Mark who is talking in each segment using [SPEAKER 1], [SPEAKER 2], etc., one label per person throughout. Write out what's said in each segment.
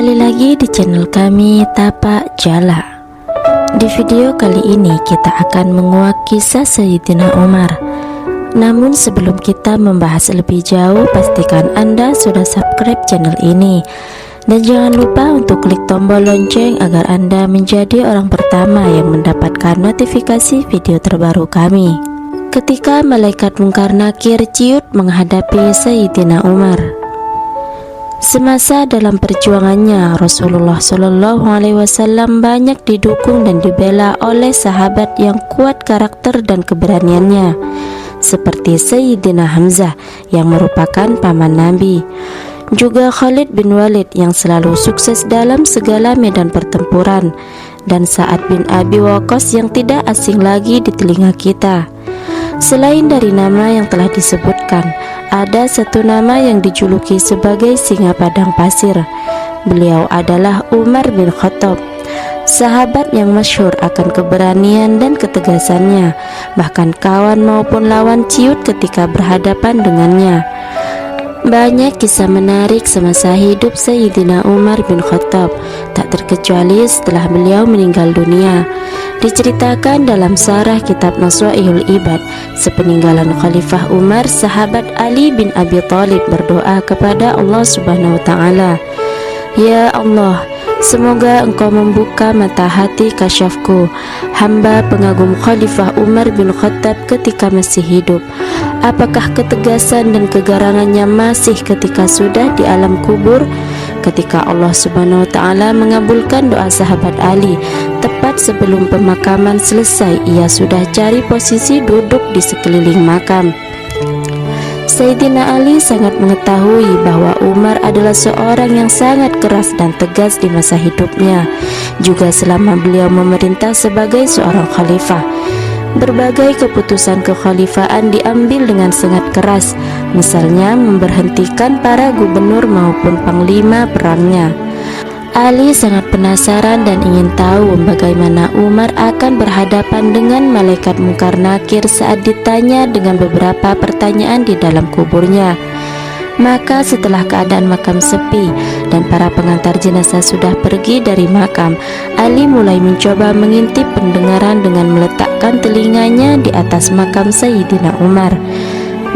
[SPEAKER 1] Kembali lagi di channel kami Tapak Jala. Di video kali ini kita akan menguak kisah Sayyidina Umar. Namun sebelum kita membahas lebih jauh, pastikan Anda sudah subscribe channel ini. Dan jangan lupa untuk klik tombol lonceng agar Anda menjadi orang pertama yang mendapatkan notifikasi video terbaru kami. Ketika malaikat Mungkar Nakir ciut menghadapi Sayyidina Umar. Semasa dalam perjuangannya, Rasulullah SAW banyak didukung dan dibela oleh sahabat yang kuat karakter dan keberaniannya, seperti Sayyidina Hamzah yang merupakan paman Nabi, juga Khalid bin Walid yang selalu sukses dalam segala medan pertempuran, dan Sa'ad bin Abi Waqqas yang tidak asing lagi di telinga kita. Selain dari nama yang telah disebutkan, ada satu nama yang dijuluki sebagai singa padang pasir. Beliau adalah Umar bin Khattab, sahabat yang masyhur akan keberanian dan ketegasannya. Bahkan kawan maupun lawan ciut ketika berhadapan dengannya. Banyak kisah menarik semasa hidup Sayyidina Umar bin Khattab, tak terkecuali setelah beliau meninggal dunia. Diceritakan dalam sarah kitab Naswaihul Ibad, sepeninggalan Khalifah Umar, sahabat Ali bin Abi Thalib berdoa kepada Allah Subhanahu wa Ta'ala, "Ya Allah, semoga Engkau membuka mata hati kasyafku, hamba pengagum Khalifah Umar bin Khattab ketika masih hidup. Apakah ketegasan dan kegarangannya masih ketika sudah di alam kubur?" Ketika Allah Subhanahu wa Ta'ala mengabulkan doa sahabat Ali, tepat sebelum pemakaman selesai, ia sudah cari posisi duduk di sekeliling makam. Sayyidina Ali sangat mengetahui bahwa Umar adalah seorang yang sangat keras dan tegas di masa hidupnya, juga selama beliau memerintah sebagai seorang khalifah. Berbagai keputusan kekhalifahan diambil dengan sangat keras, misalnya memberhentikan para gubernur maupun panglima perangnya. Ali sangat penasaran dan ingin tahu bagaimana Umar akan berhadapan dengan malaikat Mungkar Nakir saat ditanya dengan beberapa pertanyaan di dalam kuburnya. Maka setelah keadaan makam sepi dan para pengantar jenazah sudah pergi dari makam, Ali mulai mencoba mengintip pendengaran dengan meletakkan telinganya di atas makam Sayyidina Umar,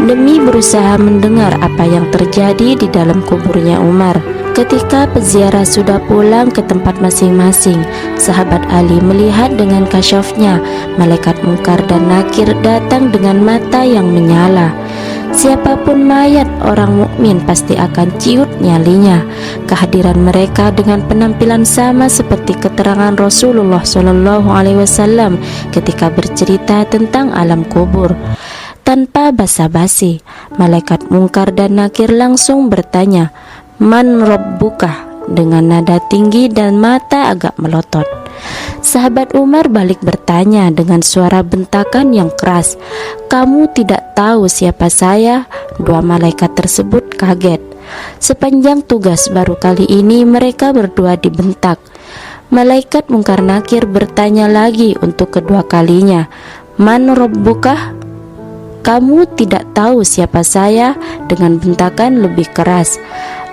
[SPEAKER 1] demi berusaha mendengar apa yang terjadi di dalam kuburnya Umar. Ketika peziarah sudah pulang ke tempat masing-masing, sahabat Ali melihat dengan kasyafnya malaikat Mungkar dan Nakir datang dengan mata yang menyala. Siapapun mayat orang mukmin pasti akan ciut nyalinya. Kehadiran mereka dengan penampilan sama seperti keterangan Rasulullah SAW ketika bercerita tentang alam kubur. Tanpa basa-basi, malaikat Mungkar dan Nakir langsung bertanya, "Man Rabbuka?" dengan nada tinggi dan mata agak melotot. Sahabat Umar balik bertanya dengan suara bentakan yang keras, "Kamu tidak tahu siapa saya?" Dua malaikat tersebut kaget. Sepanjang tugas baru kali ini mereka berdua dibentak. Malaikat Mungkar Nakir bertanya lagi untuk kedua kalinya, "Man Rabbuka?" "Kamu tidak tahu siapa saya?" dengan bentakan lebih keras.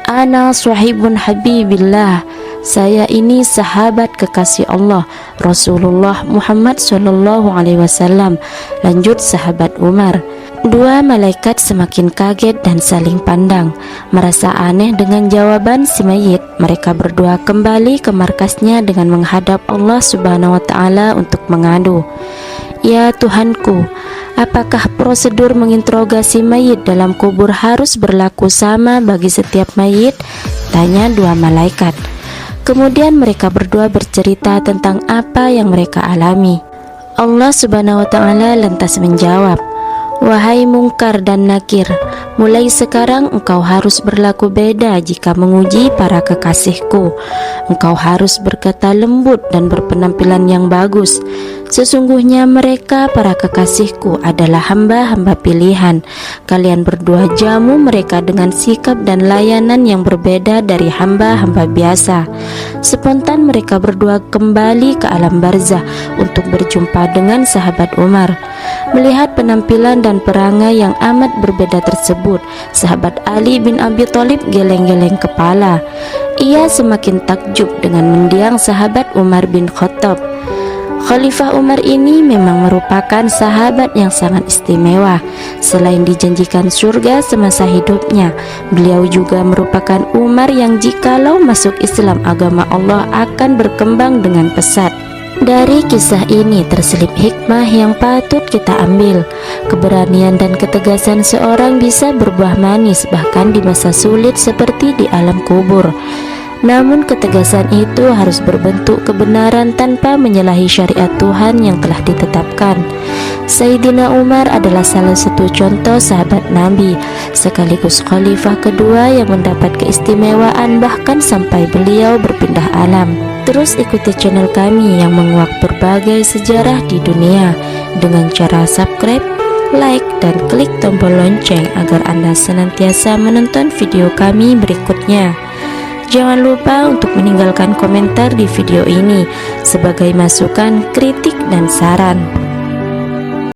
[SPEAKER 1] "Ana sahibun habibillah." Saya ini sahabat kekasih Allah, Rasulullah Muhammad SAW. Lanjut sahabat Umar. Dua malaikat semakin kaget dan saling pandang. Merasa aneh dengan jawaban si mayit, mereka berdua kembali ke markasnya dengan menghadap Allah Subhanahu wa Ta'ala untuk mengadu, "Ya Tuhanku, apakah prosedur menginterogasi mayit dalam kubur harus berlaku sama bagi setiap mayit?" tanya dua malaikat. Kemudian mereka berdua bercerita tentang apa yang mereka alami. Allah Subhanahu wa Ta'ala lantas menjawab, "Wahai Mungkar dan Nakir, mulai sekarang engkau harus berlaku beda jika menguji para kekasihku. Engkau harus berkata lembut dan berpenampilan yang bagus. Sesungguhnya mereka para kekasihku adalah hamba-hamba pilihan. Kalian berdua jamu mereka dengan sikap dan layanan yang berbeda dari hamba-hamba biasa." Spontan mereka berdua kembali ke alam barzah untuk berjumpa dengan sahabat Umar. Melihat penampilan dan perangai yang amat berbeda tersebut, sahabat Ali bin Abi Thalib geleng-geleng kepala. Ia semakin takjub dengan mendiang sahabat Umar bin Khattab. Khalifah Umar ini memang merupakan sahabat yang sangat istimewa. Selain dijanjikan surga semasa hidupnya, beliau juga merupakan Umar yang jikalau masuk Islam agama Allah akan berkembang dengan pesat. Dari kisah ini terselip hikmah yang patut kita ambil. Keberanian dan ketegasan seorang bisa berbuah manis bahkan di masa sulit seperti di alam kubur. Namun ketegasan itu harus berbentuk kebenaran tanpa menyalahi syariat Tuhan yang telah ditetapkan. Sayyidina Umar adalah salah satu contoh sahabat Nabi, sekaligus khalifah kedua yang mendapat keistimewaan bahkan sampai beliau berpindah alam. Terus ikuti channel kami yang menguak berbagai sejarah di dunia dengan cara subscribe, like, dan klik tombol lonceng agar Anda senantiasa menonton video kami berikutnya. Jangan lupa untuk meninggalkan komentar di video ini sebagai masukan, kritik, dan saran.